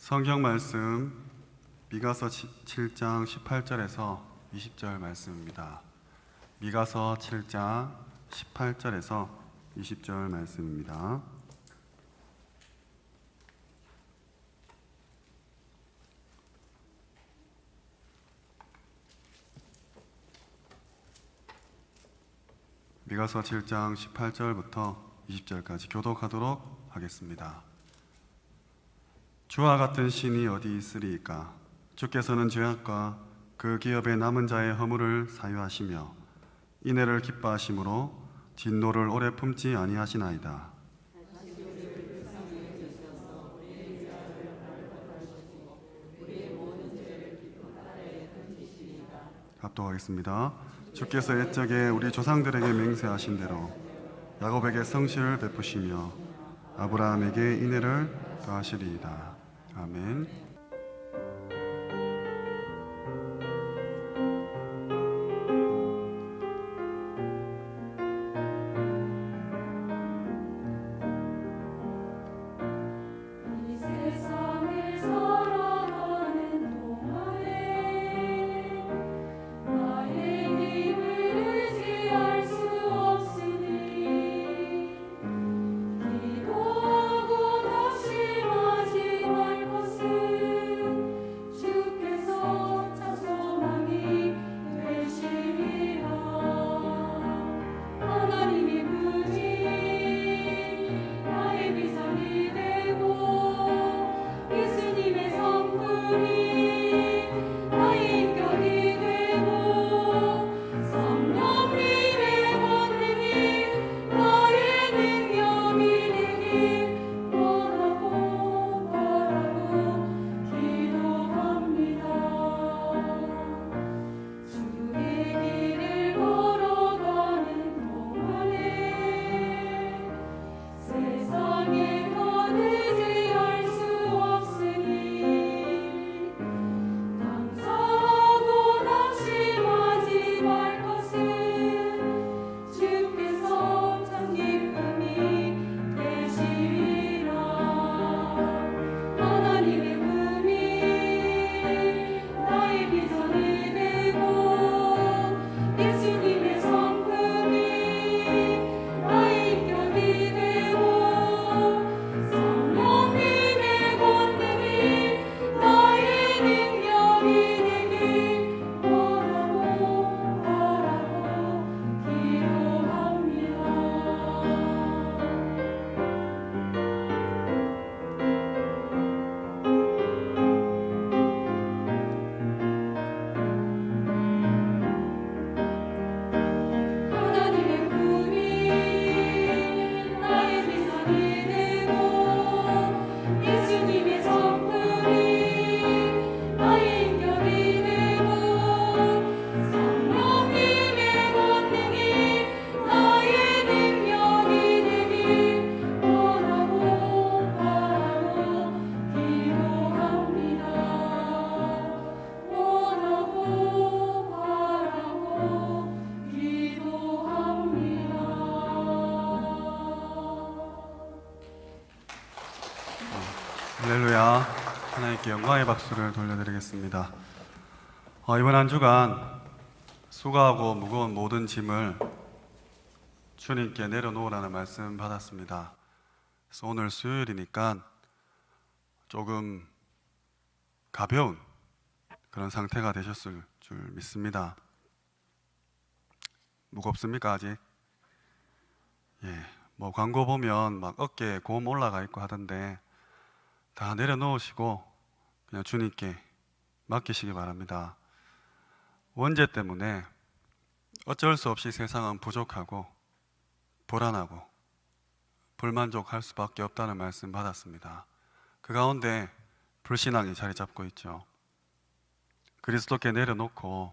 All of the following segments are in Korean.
성경 말씀 미가서 7장 18절에서 20절 말씀입니다. 미가서 7장 18절에서 20절 말씀입니다. 미가서 7장 18절부터 20절까지 교독하도록 하겠습니다. 주와 같은 신이 어디 있으리이까? 주께서는 죄악과 그 기업의 남은 자의 허물을 사유하시며 인애를 기뻐하심으로 진노를 오래 품지 아니하시나이다. 합독하겠습니다. 주께서 옛적에 우리 조상들에게 맹세하신 대로 야곱에게 성실을 베푸시며 아브라함에게 인애를 더하시리이다. 아멘. 할렐루야. 하나님께 영광의 박수를 돌려드리겠습니다. 이번 한 주간 수고하고 무거운 모든 짐을 주님께 내려놓으라는 말씀 받았습니다. 그래서 오늘 수요일이니까 조금 가벼운 그런 상태가 되셨을 줄 믿습니다. 무겁습니까 아직? 뭐 광고 보면 막 어깨에 곰 올라가 있고 하던데 다 내려놓으시고 그냥 주님께 맡기시기 바랍니다. 원죄 때문에 어쩔 수 없이 세상은 부족하고 불안하고 불만족할 수밖에 없다는 말씀 받았습니다. 그 가운데 불신앙이 자리 잡고 있죠. 그리스도께 내려놓고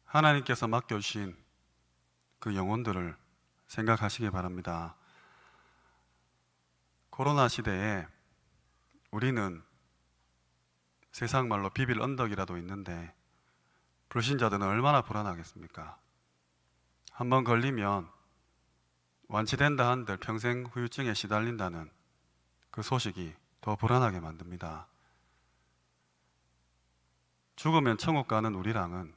하나님께서 맡겨주신 그 영혼들을 생각하시기 바랍니다. 코로나 시대에 우리는 세상 말로 비빌 언덕이라도 있는데 불신자들은 얼마나 불안하겠습니까? 한번 걸리면 완치된다 한들 평생 후유증에 시달린다는 그 소식이 더 불안하게 만듭니다. 죽으면 천국 가는 우리랑은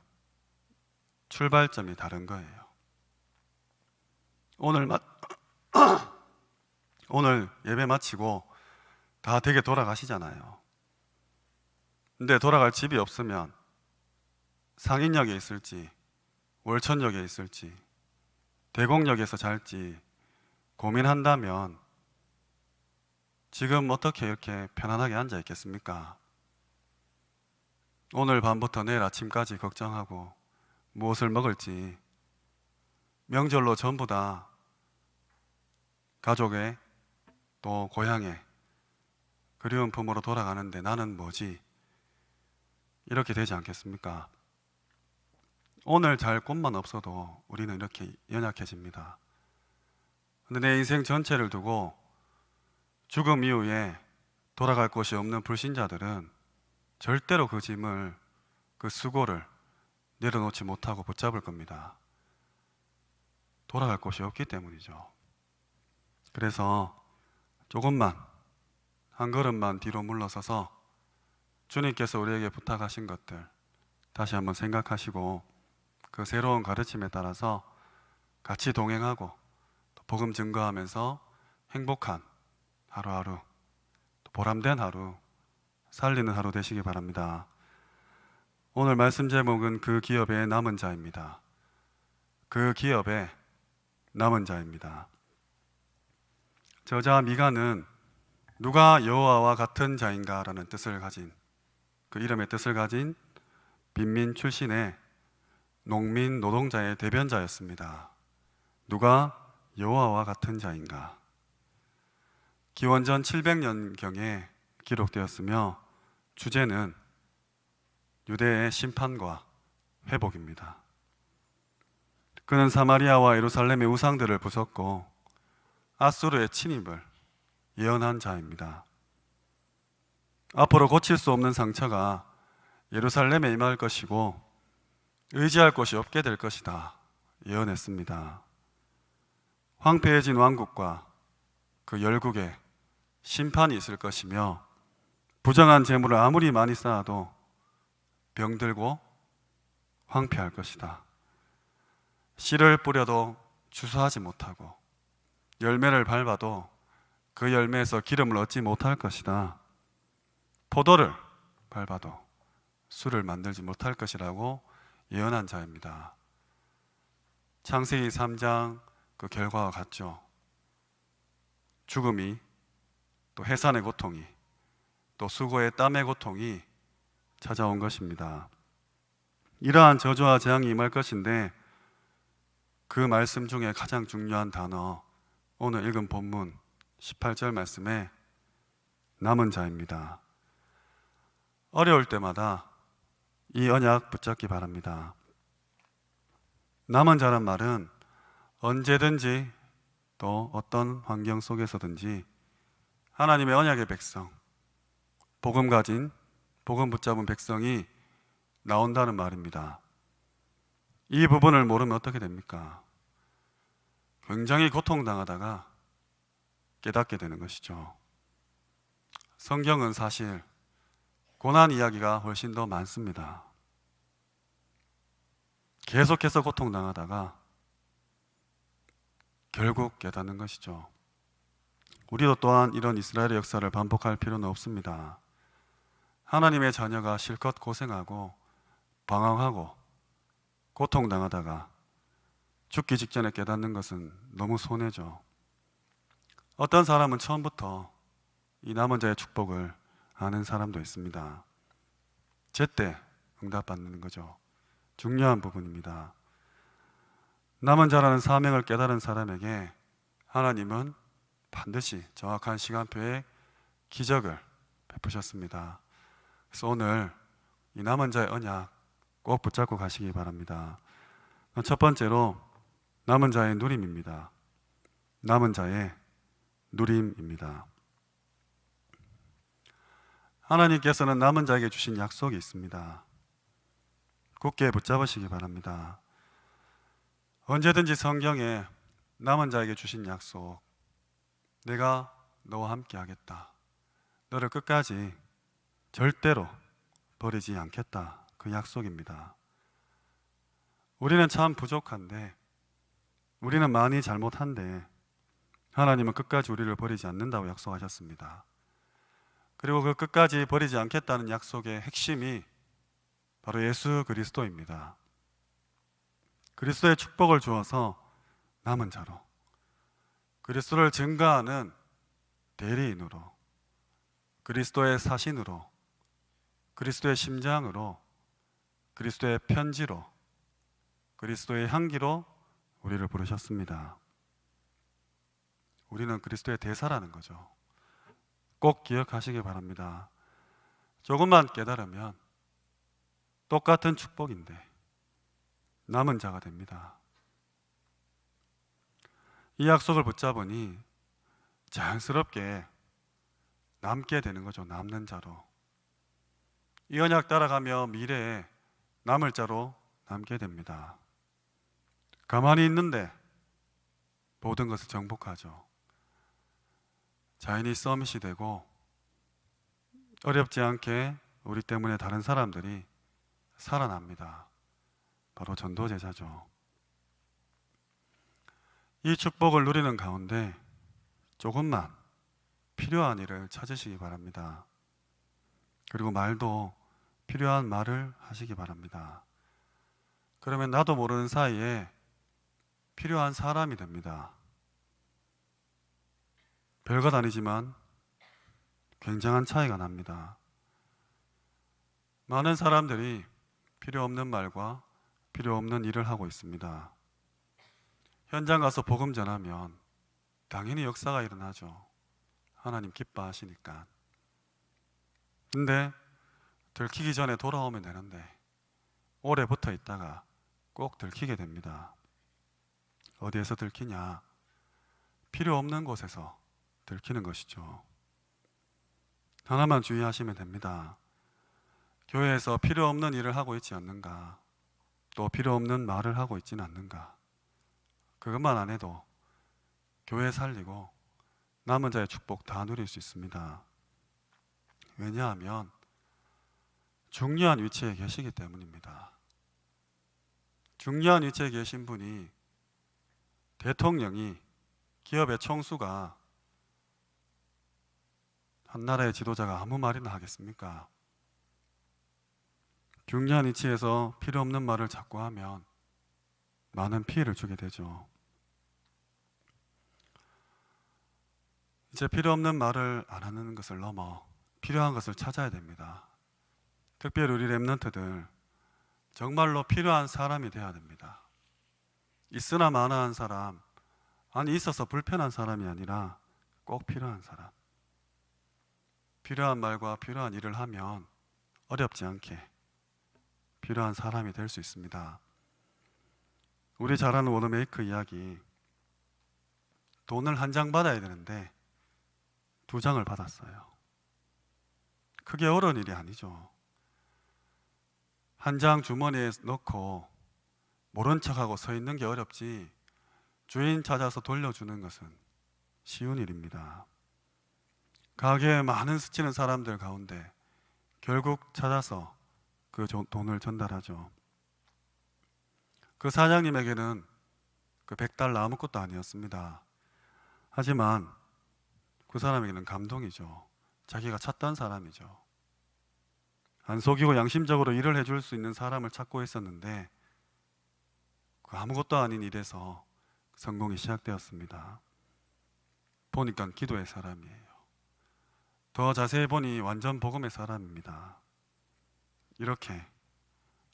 출발점이 다른 거예요. 오늘 예배 마치고 다 댁에 돌아가시잖아요. 근데 돌아갈 집이 없으면 상인역에 있을지 월천역에 있을지 대곡역에서 잘지 고민한다면 지금 어떻게 이렇게 편안하게 앉아 있겠습니까? 오늘 밤부터 내일 아침까지 걱정하고 무엇을 먹을지, 명절로 전부 다 가족의 또 고향에 그리운 품으로 돌아가는데 나는 뭐지? 이렇게 되지 않겠습니까? 오늘 잘 곳만 없어도 우리는 이렇게 연약해집니다. 근데 내 인생 전체를 두고 죽음 이후에 돌아갈 곳이 없는 불신자들은 절대로 그 짐을, 그 수고를 내려놓지 못하고 붙잡을 겁니다. 돌아갈 곳이 없기 때문이죠. 그래서 조금만, 한 걸음만 뒤로 물러서서 주님께서 우리에게 부탁하신 것들 다시 한번 생각하시고 그 새로운 가르침에 따라서 같이 동행하고 또 복음 증거하면서 행복한 하루하루, 또 보람된 하루, 살리는 하루 되시기 바랍니다. 오늘 말씀 제목은 그 기업의 남은 자입니다. 그 기업의 남은 자입니다. 저자 미가는 누가 여호와와 같은 자인가 라는 뜻을 가진, 그 이름의 뜻을 가진 빈민 출신의 농민 노동자의 대변자였습니다. 누가 여호와와 같은 자인가? 기원전 700년경에 기록되었으며 주제는 유대의 심판과 회복입니다. 그는 사마리아와 예루살렘의 우상들을 부쉈고 아수르의 침입을 예언한 자입니다. 앞으로 고칠 수 없는 상처가 예루살렘에 임할 것이고 의지할 곳이 없게 될 것이다 예언했습니다. 황폐해진 왕국과 그 열국에 심판이 있을 것이며 부정한 재물을 아무리 많이 쌓아도 병들고 황폐할 것이다. 씨를 뿌려도 주수하지 못하고 열매를 밟아도 그 열매에서 기름을 얻지 못할 것이다. 포도를 밟아도 술을 만들지 못할 것이라고 예언한 자입니다. 창세기 3장 그 결과와 같죠. 죽음이, 또 해산의 고통이, 또 수고의 땀의 고통이 찾아온 것입니다. 이러한 저주와 재앙이 임할 것인데 그 말씀 중에 가장 중요한 단어, 오늘 읽은 본문 18절 말씀에 남은 자입니다. 어려울 때마다 이 언약 붙잡기 바랍니다. 남은 자란 말은 언제든지 또 어떤 환경 속에서든지 하나님의 언약의 백성, 복음 가진, 복음 붙잡은 백성이 나온다는 말입니다. 이 부분을 모르면 어떻게 됩니까? 굉장히 고통당하다가 깨닫게 되는 것이죠. 성경은 사실 고난 이야기가 훨씬 더 많습니다. 계속해서 고통당하다가 결국 깨닫는 것이죠. 우리도 또한 이런 이스라엘의 역사를 반복할 필요는 없습니다. 하나님의 자녀가 실컷 고생하고 방황하고 고통당하다가 죽기 직전에 깨닫는 것은 너무 손해죠. 어떤 사람은 처음부터 이 남은 자의 축복을 아는 사람도 있습니다. 제때 응답받는 거죠. 중요한 부분입니다. 남은 자라는 사명을 깨달은 사람에게 하나님은 반드시 정확한 시간표에 기적을 베푸셨습니다. 그래서 오늘 이 남은 자의 언약 꼭 붙잡고 가시기 바랍니다. 첫 번째로 남은 자의 누림입니다. 남은 자의 누림입니다. 하나님께서는 남은 자에게 주신 약속이 있습니다. 굳게 붙잡으시기 바랍니다. 언제든지 성경에 남은 자에게 주신 약속, 내가 너와 함께 하겠다, 너를 끝까지 절대로 버리지 않겠다, 그 약속입니다. 우리는 참 부족한데, 우리는 많이 잘못한데 하나님은 끝까지 우리를 버리지 않는다고 약속하셨습니다. 그리고 그 끝까지 버리지 않겠다는 약속의 핵심이 바로 예수 그리스도입니다. 그리스도의 축복을 주어서 남은 자로, 그리스도를 증거하는 대리인으로, 그리스도의 사신으로, 그리스도의 심장으로, 그리스도의 편지로, 그리스도의 향기로 우리를 부르셨습니다. 우리는 그리스도의 대사라는 거죠. 꼭 기억하시기 바랍니다. 조금만 깨달으면 똑같은 축복인데 남은 자가 됩니다. 이 약속을 붙잡으니 자연스럽게 남게 되는 거죠. 남는 자로. 이 언약 따라가며 미래에 남을 자로 남게 됩니다. 가만히 있는데 모든 것을 정복하죠. 자연히 서밋이 되고 어렵지 않게 우리 때문에 다른 사람들이 살아납니다. 바로 전도제자죠. 이 축복을 누리는 가운데 조금만 필요한 일을 찾으시기 바랍니다. 그리고 말도 필요한 말을 하시기 바랍니다. 그러면 나도 모르는 사이에 필요한 사람이 됩니다. 별것 아니지만 굉장한 차이가 납니다. 많은 사람들이 필요 없는 말과 필요 없는 일을 하고 있습니다. 현장 가서 복음 전하면 당연히 역사가 일어나죠. 하나님 기뻐하시니까. 근데 들키기 전에 돌아오면 되는데 오래 붙어 있다가 꼭 들키게 됩니다. 어디에서 들키냐? 필요 없는 곳에서 들키는 것이죠. 하나만 주의하시면 됩니다. 교회에서 필요 없는 일을 하고 있지 않는가? 또 필요 없는 말을 하고 있지는 않는가? 그것만 안 해도 교회 살리고 남은 자의 축복 다 누릴 수 있습니다. 왜냐하면 중요한 위치에 계시기 때문입니다. 중요한 위치에 계신 분이 대통령이, 기업의 총수가, 한 나라의 지도자가 아무 말이나 하겠습니까? 중요한 위치에서 필요 없는 말을 자꾸 하면 많은 피해를 주게 되죠. 이제 필요 없는 말을 안 하는 것을 넘어 필요한 것을 찾아야 됩니다. 특별히 우리 렘넌트들 정말로 필요한 사람이 되어야 됩니다. 있으나 마나한 사람, 아니 있어서 불편한 사람이 아니라 꼭 필요한 사람. 필요한 말과 필요한 일을 하면 어렵지 않게 필요한 사람이 될 수 있습니다. 우리 잘 아는 워너메이크 이야기, 돈을 한 장 받아야 되는데 2장을 받았어요. 크게 어려운 일이 아니죠. 한 장 주머니에 넣고 모른 척하고 서 있는 게 어렵지 주인 찾아서 돌려주는 것은 쉬운 일입니다. 가게에 많은 스치는 사람들 가운데 결국 찾아서 그 돈을 전달하죠. 그 사장님에게는 그 $100 아무것도 아니었습니다. 하지만 그 사람에게는 감동이죠. 자기가 찾던 사람이죠. 안 속이고 양심적으로 일을 해줄 수 있는 사람을 찾고 있었는데 그 아무것도 아닌 일에서 성공이 시작되었습니다. 보니까 기도의 사람이에요. 더 자세히 보니 완전 복음의 사람입니다. 이렇게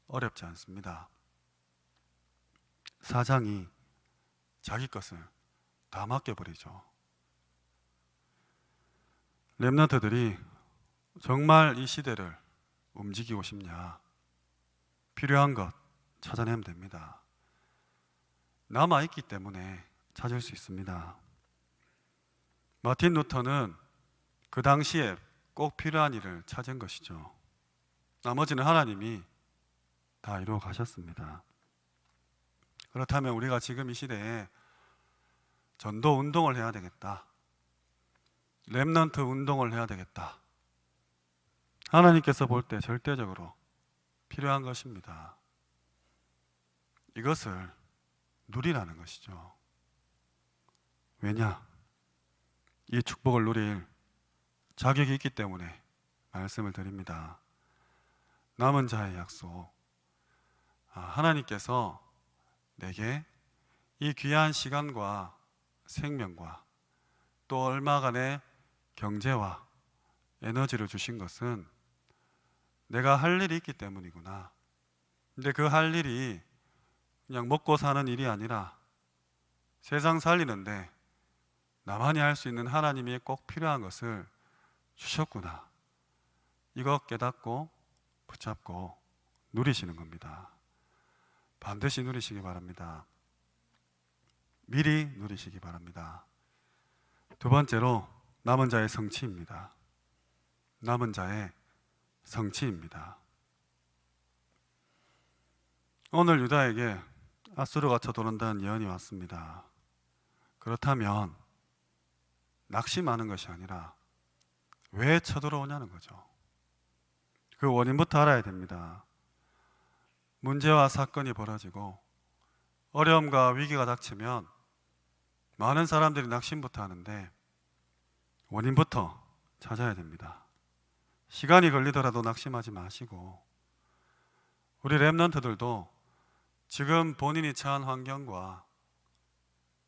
어렵지 않습니다. 사장이 자기 것을 다 맡겨버리죠. 렘넌트들이 정말 이 시대를 움직이고 싶냐? 필요한 것 찾아내면 됩니다. 남아있기 때문에 찾을 수 있습니다. 마틴 루터는 그 당시에 꼭 필요한 일을 찾은 것이죠. 나머지는 하나님이 다 이루어 가셨습니다. 그렇다면 우리가 지금 이 시대에 전도 운동을 해야 되겠다. 렘넌트 운동을 해야 되겠다. 하나님께서 볼 때 절대적으로 필요한 것입니다. 이것을 누리라는 것이죠. 왜냐? 이 축복을 누릴 자격이 있기 때문에 말씀을 드립니다. 남은 자의 약속. 하나님께서 내게 이 귀한 시간과 생명과 또 얼마간의 경제와 에너지를 주신 것은 내가 할 일이 있기 때문이구나. 근데 그 할 일이 그냥 먹고 사는 일이 아니라 세상 살리는데 나만이 할 수 있는 하나님이 꼭 필요한 것을 주셨구나. 이거 깨닫고 붙잡고 누리시는 겁니다. 반드시 누리시기 바랍니다. 미리 누리시기 바랍니다. 두 번째로 남은 자의 성취입니다. 남은 자의 성취입니다. 오늘 유다에게 앗수르가 쳐들어온다는 예언이 왔습니다. 그렇다면 낙심하는 것이 아니라 왜 쳐들어오냐는 거죠. 그 원인부터 알아야 됩니다. 문제와 사건이 벌어지고 어려움과 위기가 닥치면 많은 사람들이 낙심부터 하는데 원인부터 찾아야 됩니다. 시간이 걸리더라도 낙심하지 마시고 우리 렘넌트들도 지금 본인이 처한 환경과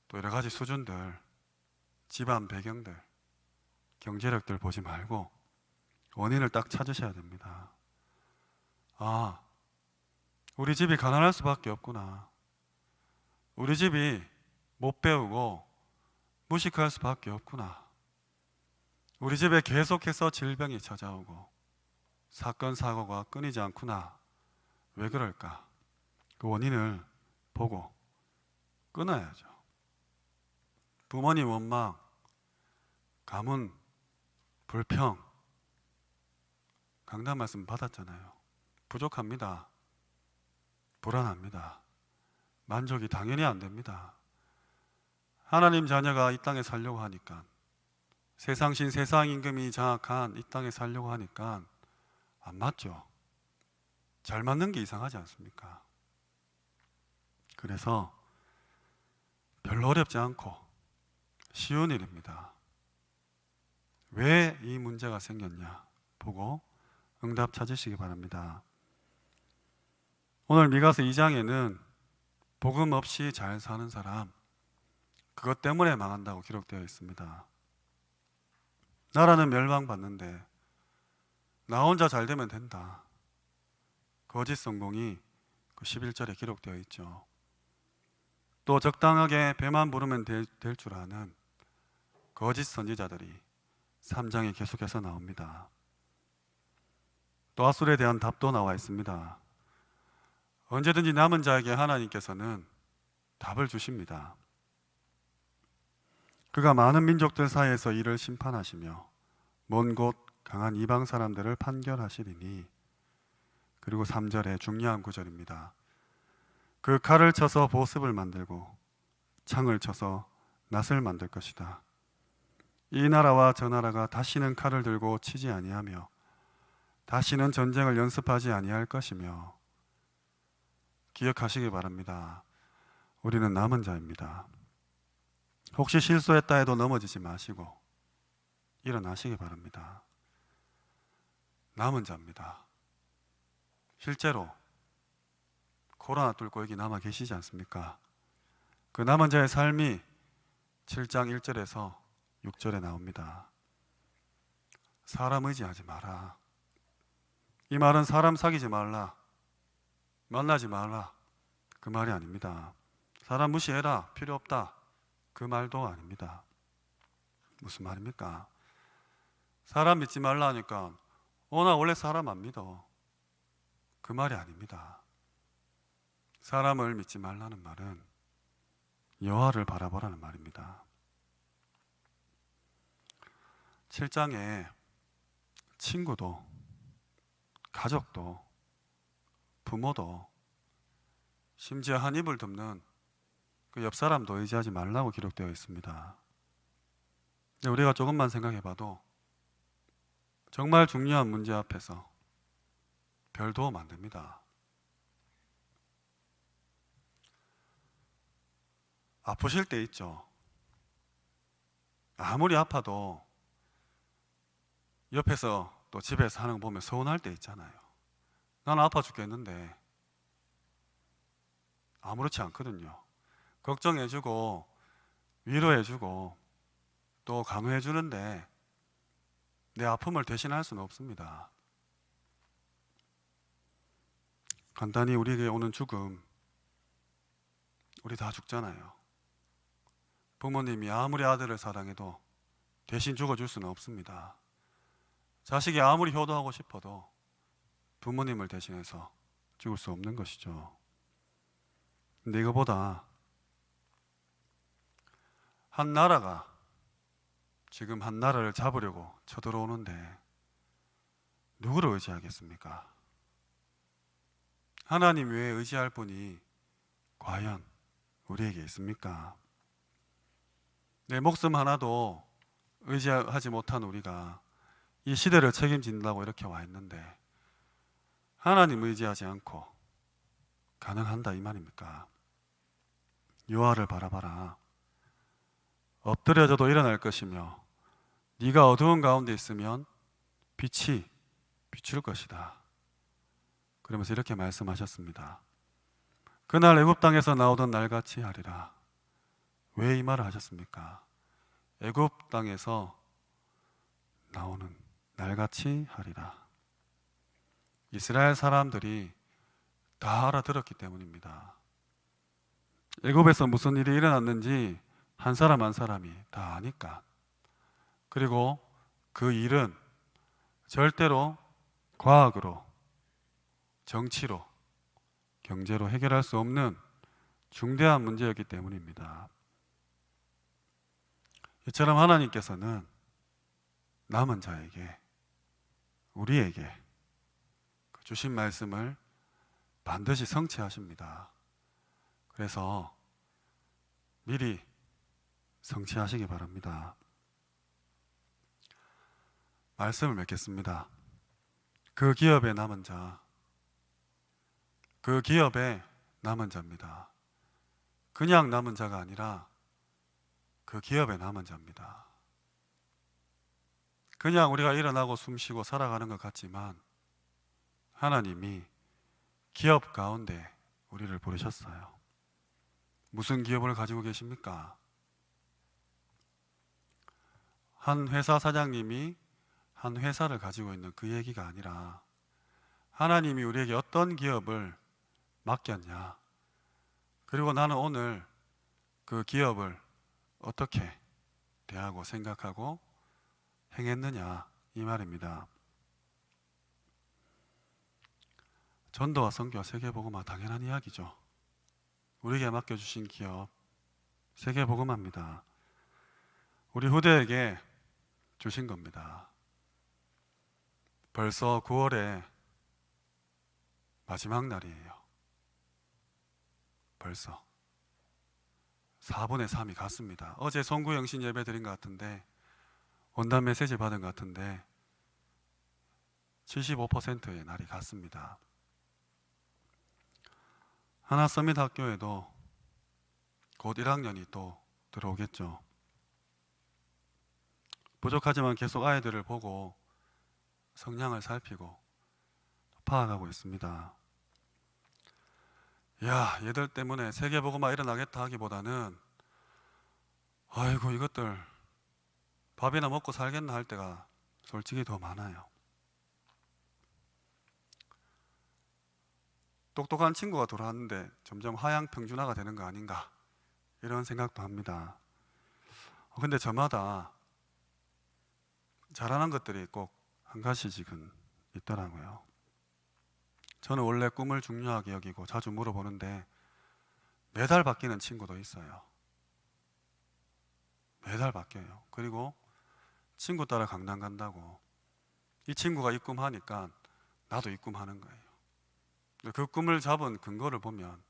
또 여러 가지 수준들, 집안 배경들, 경제력들 보지 말고 원인을 딱 찾으셔야 됩니다. 우리 집이 가난할 수밖에 없구나. 우리 집이 못 배우고 무식할 수밖에 없구나. 우리 집에 계속해서 질병이 찾아오고 사건, 사고가 끊이지 않구나. 왜 그럴까? 그 원인을 보고 끊어야죠. 부모님 원망, 가문, 불평, 강단 말씀 받았잖아요. 부족합니다. 불안합니다. 만족이 당연히 안 됩니다. 하나님 자녀가 이 땅에 살려고 하니까, 세상신 세상 임금이 장악한 이 땅에 살려고 하니까 안 맞죠. 잘 맞는 게 이상하지 않습니까? 그래서 별로 어렵지 않고 쉬운 일입니다. 왜 이 문제가 생겼냐 보고 응답 찾으시기 바랍니다. 오늘 미가서 2장에는 복음 없이 잘 사는 사람, 그것 때문에 망한다고 기록되어 있습니다. 나라는 멸망받는데 나 혼자 잘 되면 된다. 거짓 성공이 그 11절에 기록되어 있죠. 또 적당하게 배만 부르면 될 줄 아는 거짓 선지자들이 3장에 계속해서 나옵니다. 또 앗술에 대한 답도 나와 있습니다. 언제든지 남은 자에게 하나님께서는 답을 주십니다. 그가 많은 민족들 사이에서 이를 심판하시며 먼 곳 강한 이방 사람들을 판결하시리니. 그리고 3절에 중요한 구절입니다. 그 칼을 쳐서 보습을 만들고 창을 쳐서 낫을 만들 것이다. 이 나라와 저 나라가 다시는 칼을 들고 치지 아니하며 다시는 전쟁을 연습하지 아니할 것이며. 기억하시기 바랍니다. 우리는 남은 자입니다. 혹시 실수했다 해도 넘어지지 마시고 일어나시기 바랍니다. 남은 자입니다. 실제로 코로나 뚫고 여기 남아 계시지 않습니까? 그 남은 자의 삶이 7장 1절에서 6절에 나옵니다. 사람 의지하지 마라. 이 말은 사람 사귀지 말라, 만나지 말라, 그 말이 아닙니다. 사람 무시해라, 필요 없다, 그 말도 아닙니다. 무슨 말입니까? 사람 믿지 말라 하니까 나 원래 사람 안 믿어, 그 말이 아닙니다. 사람을 믿지 말라는 말은 여호와를 바라보라는 말입니다. 7장에 친구도 가족도 부모도 심지어 한 입을 덮는 그 옆 사람도 의지하지 말라고 기록되어 있습니다. 근데 우리가 조금만 생각해 봐도 정말 중요한 문제 앞에서 별 도움 안 됩니다. 아프실 때 있죠. 아무리 아파도 옆에서 또 집에서 하는 거 보면 서운할 때 있잖아요. 나는 아파 죽겠는데 아무렇지 않거든요. 걱정해주고 위로해주고 또 간호해주는데 내 아픔을 대신할 수는 없습니다. 간단히 우리에게 오는 죽음, 우리 다 죽잖아요. 부모님이 아무리 아들을 사랑해도 대신 죽어줄 수는 없습니다. 자식이 아무리 효도하고 싶어도 부모님을 대신해서 죽을 수 없는 것이죠. 근데 이거보다 한 나라가 지금 한 나라를 잡으려고 쳐들어오는데 누구를 의지하겠습니까? 하나님 외에 의지할 분이 과연 우리에게 있습니까? 내 목숨 하나도 의지하지 못한 우리가 이 시대를 책임진다고 이렇게 와 있는데 하나님 의지하지 않고 가능한다 이 말입니까? 요한을 바라봐라. 엎드려져도 일어날 것이며 네가 어두운 가운데 있으면 빛이 비출 것이다. 그러면서 이렇게 말씀하셨습니다. 그날 애굽 땅에서 나오던 날같이 하리라. 왜 이 말을 하셨습니까? 애굽 땅에서 나오는 날같이 하리라. 이스라엘 사람들이 다 알아들었기 때문입니다. 애굽에서 무슨 일이 일어났는지 한 사람 한 사람이 다 아니까. 그리고 그 일은 절대로 과학으로, 정치로, 경제로 해결할 수 없는 중대한 문제였기 때문입니다. 이처럼 하나님께서는 남은 자에게, 우리에게 주신 말씀을 반드시 성취하십니다. 그래서 미리 성취하시기 바랍니다. 말씀을 맺겠습니다. 그 기업의 남은 자, 그 기업의 남은 자입니다. 그냥 남은 자가 아니라 그 기업의 남은 자입니다. 그냥 우리가 일어나고 숨쉬고 살아가는 것 같지만 하나님이 기업 가운데 우리를 부르셨어요. 무슨 기업을 가지고 계십니까? 한 회사 사장님이 한 회사를 가지고 있는 그 얘기가 아니라 하나님이 우리에게 어떤 기업을 맡겼냐, 그리고 나는 오늘 그 기업을 어떻게 대하고 생각하고 행했느냐 이 말입니다. 전도와 선교, 세계복음화 당연한 이야기죠. 우리에게 맡겨주신 기업 세계복음화입니다. 우리 후대에게 주신 겁니다. 벌써 9월에 마지막 날이에요. 벌써 4분의 3이 갔습니다. 어제 송구영신 예배 드린 것 같은데, 원단 메시지 받은 것 같은데 75%의 날이 갔습니다. 하나서밋 학교에도 곧 1학년이 또 들어오겠죠. 부족하지만 계속 아이들을 보고 성향을 살피고 파악하고 있습니다. 야, 얘들 때문에 세계복음화 일어나겠다 하기보다는 아이고 이것들 밥이나 먹고 살겠나 할 때가 솔직히 더 많아요. 똑똑한 친구가 돌아왔는데 점점 하향 평준화가 되는 거 아닌가 이런 생각도 합니다. 근데 저마다 잘하는 것들이 꼭 한 가지씩은 있더라고요. 저는 원래 꿈을 중요하게 여기고 자주 물어보는데 매달 바뀌는 친구도 있어요. 매달 바뀌어요. 그리고 친구 따라 강남 간다고 이 친구가 이 꿈 하니까 나도 이 꿈 하는 거예요. 그 꿈을 잡은 근거를 보면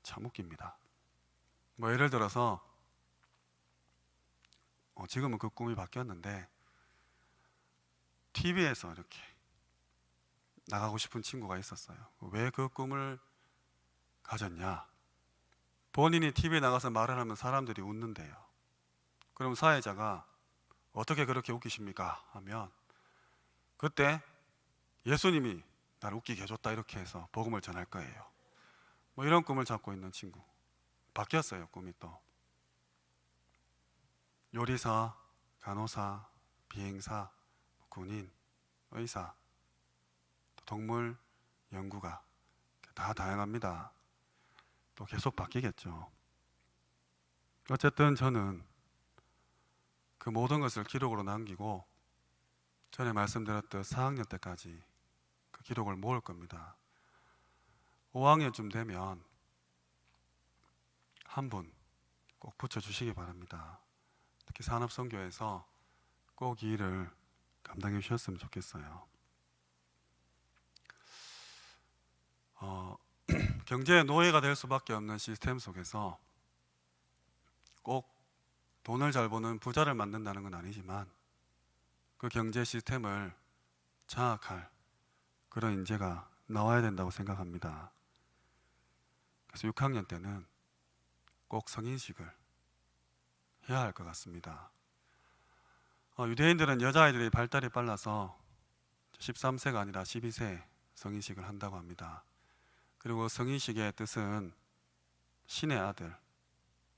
참 웃깁니다. 뭐 예를 들어서 지금은 그 꿈이 바뀌었는데 TV에서 이렇게 나가고 싶은 친구가 있었어요. 왜 그 꿈을 가졌냐? 본인이 TV에 나가서 말을 하면 사람들이 웃는데요. 그럼 사회자가 어떻게 그렇게 웃기십니까? 하면 그때 예수님이 나를 웃기게 해줬다 이렇게 해서 복음을 전할 거예요. 뭐 이런 꿈을 잡고 있는 친구. 바뀌었어요. 꿈이 또 요리사, 간호사, 비행사, 군인, 의사, 동물 연구가 다 다양합니다. 또 계속 바뀌겠죠. 어쨌든 저는 그 모든 것을 기록으로 남기고 전에 말씀드렸듯 4학년 때까지 그 기록을 모을 겁니다. 5학년쯤 되면 한 분 꼭 붙여주시기 바랍니다. 특히 산업선교에서 꼭 이 일을 감당해 주셨으면 좋겠어요. 경제의 노예가 될 수밖에 없는 시스템 속에서 꼭 돈을 잘 버는 부자를 만든다는 건 아니지만 그 경제 시스템을 장악할 그런 인재가 나와야 된다고 생각합니다. 그래서 6학년 때는 꼭 성인식을 해야 할 것 같습니다. 유대인들은 여자아이들이 발달이 빨라서 13세가 아니라 12세 성인식을 한다고 합니다. 그리고 성인식의 뜻은 신의 아들,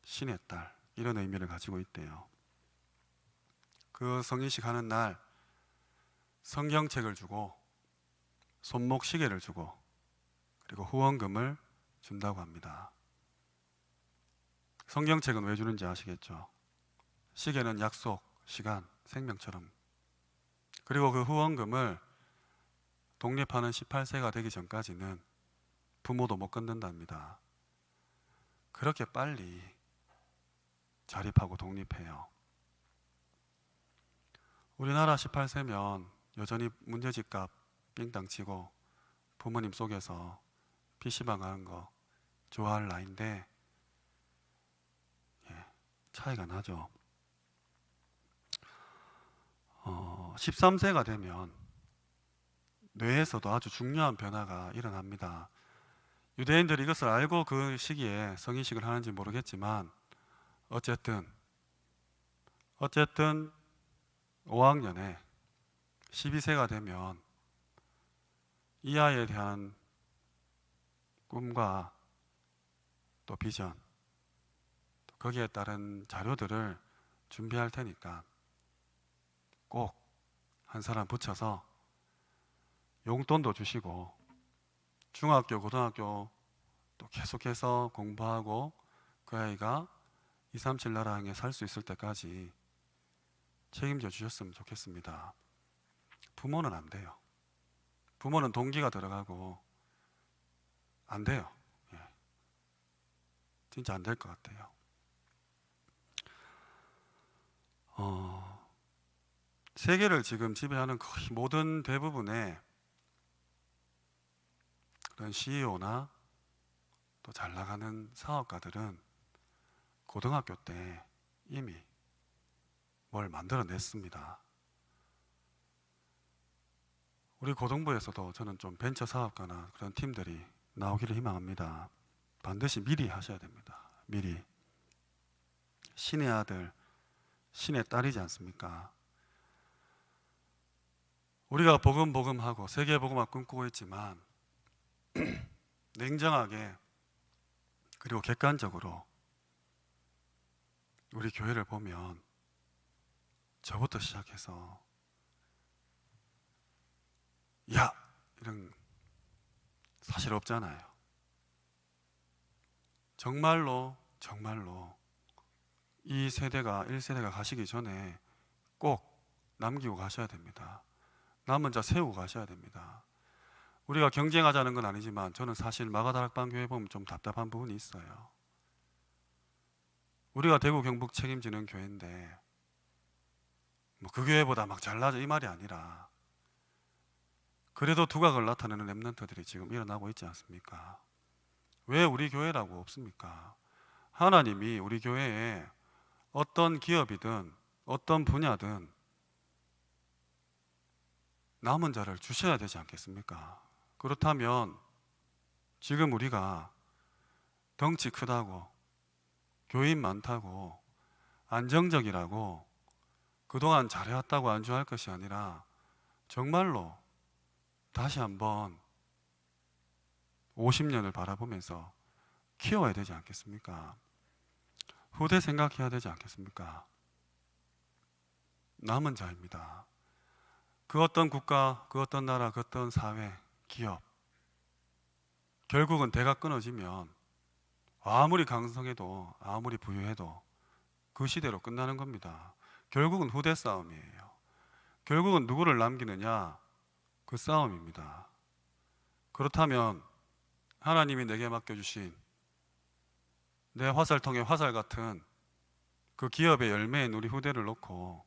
신의 딸 이런 의미를 가지고 있대요. 그 성인식 하는 날 성경책을 주고 손목시계를 주고 그리고 후원금을 준다고 합니다. 성경책은 왜 주는지 아시겠죠? 시계는 약속, 시간, 생명처럼. 그리고 그 후원금을 독립하는 18세가 되기 전까지는 부모도 못 건든답니다. 그렇게 빨리 자립하고 독립해요. 우리나라 18세면 여전히 문제집값 삥땅 치고 부모님 속에서 PC방 가는 거 좋아할 나이인데 차이가 나죠. 13세가 되면 뇌에서도 아주 중요한 변화가 일어납니다. 유대인들이 이것을 알고 그 시기에 성인식을 하는지 모르겠지만 어쨌든 5학년에 12세가 되면 이 아이에 대한 꿈과 또 비전, 거기에 따른 자료들을 준비할 테니까 꼭 한 사람 붙여서 용돈도 주시고 중학교, 고등학교 또 계속해서 공부하고 그 아이가 237 나라에 살 수 있을 때까지 책임져 주셨으면 좋겠습니다. 부모는 안 돼요. 부모는 동기가 들어가고 안 돼요. 진짜 안 될 것 같아요. 세계를 지금 지배하는 거의 모든 대부분의 그런 CEO나 또 잘 나가는 사업가들은 고등학교 때 이미 뭘 만들어냈습니다. 우리 고등부에서도 저는 좀 벤처 사업가나 그런 팀들이 나오기를 희망합니다. 반드시 미리 하셔야 됩니다. 미리. 신의 아들, 신의 딸이지 않습니까? 우리가 복음하고 세계 복음화 꿈꾸고 있지만 냉정하게 그리고 객관적으로 우리 교회를 보면 저부터 시작해서 야! 이런 사실 없잖아요. 정말로 이 세대가 1세대가 가시기 전에 꼭 남기고 가셔야 됩니다. 남은 자 세우고 가셔야 됩니다. 우리가 경쟁하자는 건 아니지만 저는 사실 마가다락방 교회 보면 좀 답답한 부분이 있어요. 우리가 대구 경북 책임지는 교회인데 뭐 그 교회보다 막 잘나죠 이 말이 아니라 그래도 두각을 나타내는 렘넌트들이 지금 일어나고 있지 않습니까? 왜 우리 교회라고 없습니까? 하나님이 우리 교회에 어떤 기업이든 어떤 분야든 남은 자를 주셔야 되지 않겠습니까? 그렇다면 지금 우리가 덩치 크다고, 교인 많다고, 안정적이라고, 그동안 잘해왔다고 안주할 것이 아니라 정말로 다시 한번 50년을 바라보면서 키워야 되지 않겠습니까? 후대 생각해야 되지 않겠습니까? 남은 자입니다. 그 어떤 국가, 그 어떤 나라, 그 어떤 사회, 기업, 결국은 대가 끊어지면 아무리 강성해도 아무리 부유해도 그 시대로 끝나는 겁니다. 결국은 후대 싸움이에요. 결국은 누구를 남기느냐, 그 싸움입니다. 그렇다면 하나님이 내게 맡겨주신 내 화살통에 화살 같은 그 기업의 열매인 우리 후대를 놓고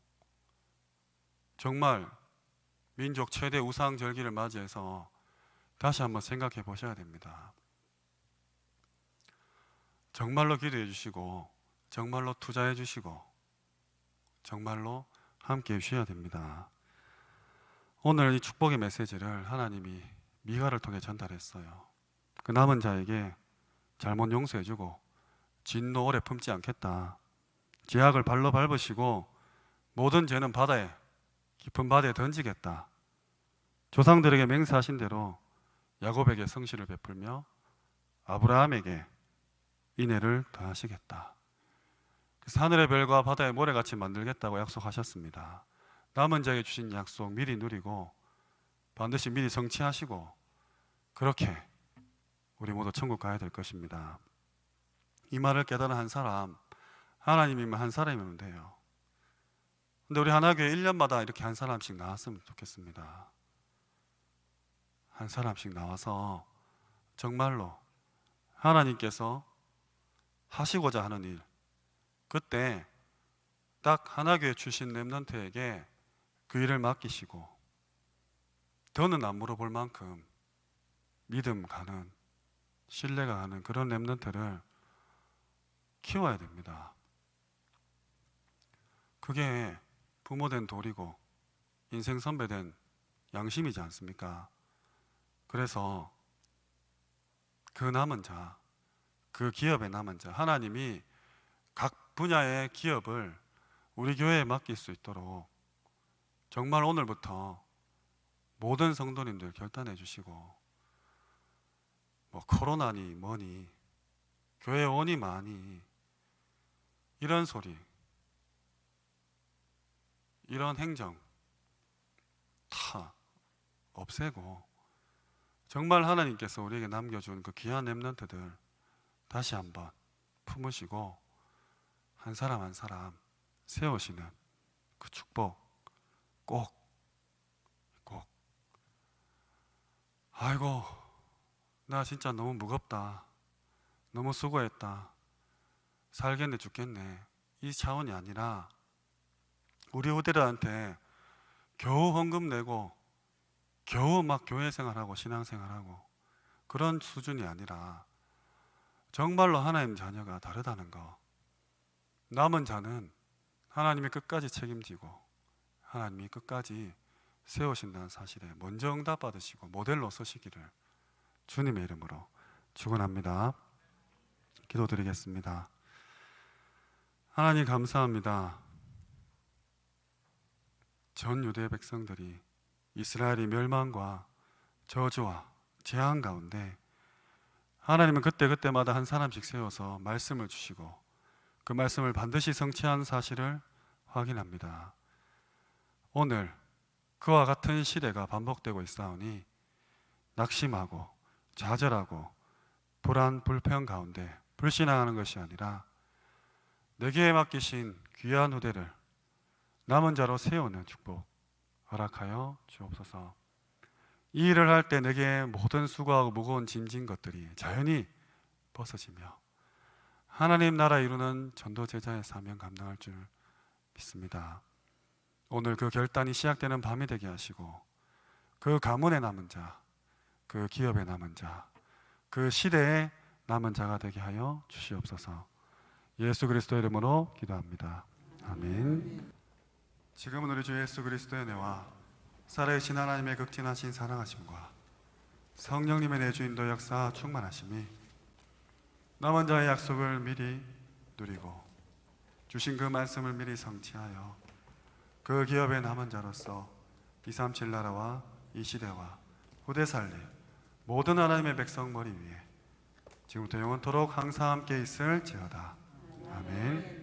정말 민족 최대 우상절기를 맞이해서 다시 한번 생각해 보셔야 됩니다. 정말로 기도해 주시고 정말로 투자해 주시고 정말로 함께 해주셔야 됩니다. 오늘 이 축복의 메시지를 하나님이 미가를 통해 전달했어요. 그 남은 자에게 잘못 용서해 주고 진노 오래 품지 않겠다. 죄악을 발로 밟으시고 모든 죄는 바다에, 깊은 바다에 던지겠다. 조상들에게 맹세하신 대로 야곱에게 성실을 베풀며 아브라함에게 인애를 더하시겠다. 그래서 하늘의 별과 바다의 모래같이 만들겠다고 약속하셨습니다. 남은 자에게 주신 약속 미리 누리고 반드시 미리 성취하시고 그렇게 우리 모두 천국 가야 될 것입니다. 이 말을 깨달은 한 사람, 하나님이면 한 사람이면 돼요. 근데 우리 하나교회 1년마다 이렇게 한 사람씩 나왔으면 좋겠습니다. 한 사람씩 나와서 정말로 하나님께서 하시고자 하는 일, 그때 딱 하나교회 출신 렘넌트에게 그 일을 맡기시고 더는 안 물어볼 만큼 믿음 가는, 신뢰가 가는 그런 렘넌트를 키워야 됩니다. 그게 부모된 도리고 인생 선배된 양심이지 않습니까? 그래서 그 남은 자, 그 기업의 남은 자, 하나님이 각 분야의 기업을 우리 교회에 맡길 수 있도록 정말 오늘부터 모든 성도님들 결단해 주시고, 뭐 코로나니 뭐니 교회 원이 많이 이런 소리, 이런 행정 다 없애고 정말 하나님께서 우리에게 남겨준 그 귀한 렘넌트들 다시 한번 품으시고 한 사람 한 사람 세우시는 그 축복 꼭 아이고 나 진짜 너무 무겁다, 너무 수고했다, 살겠네 죽겠네, 이 차원이 아니라 우리 후대들한테 겨우 헌금 내고 겨우 막 교회 생활하고 신앙생활하고 그런 수준이 아니라 정말로 하나님 자녀가 다르다는 거, 남은 자는 하나님이 끝까지 책임지고 하나님이 끝까지 세우신다는 사실에 먼저 응답받으시고 모델로 서시기를 주님의 이름으로 축원합니다. 기도드리겠습니다. 하나님 감사합니다. 전 유대 백성들이 이스라엘이 멸망과 저주와 재앙 가운데 하나님은 그때그때마다 한 사람씩 세워서 말씀을 주시고 그 말씀을 반드시 성취한 사실을 확인합니다. 오늘 그와 같은 시대가 반복되고 있사오니 낙심하고 좌절하고 불안, 불평 가운데 불신앙하는 것이 아니라 내게 맡기신 귀한 후대를 남은 자로 세우는 축복 허락하여 주옵소서. 이 일을 할 때 내게 모든 수고하고 무거운 짐진 것들이 자연히 벗어지며 하나님 나라 이루는 전도 제자의 사명 감당할 줄 믿습니다. 오늘 그 결단이 시작되는 밤이 되게 하시고 그 가문의 남은 자, 그 기업의 남은 자, 그 시대의 남은 자가 되게 하여 주시옵소서. 예수 그리스도의 이름으로 기도합니다. 아멘. 지금은 우리 주 예수 그리스도의 은혜와 살아계신 하나님의 극진하신 사랑하심과 성령님의 내주인도 역사 충만하심이 남은 자의 약속을 미리 누리고 주신 그 말씀을 미리 성취하여 그 기업의 남은 자로서 237 나라와 이 시대와 후대 살릴 모든 하나님의 백성 머리 위에 지금부터 영원토록 항상 함께 있을지어다. 아멘.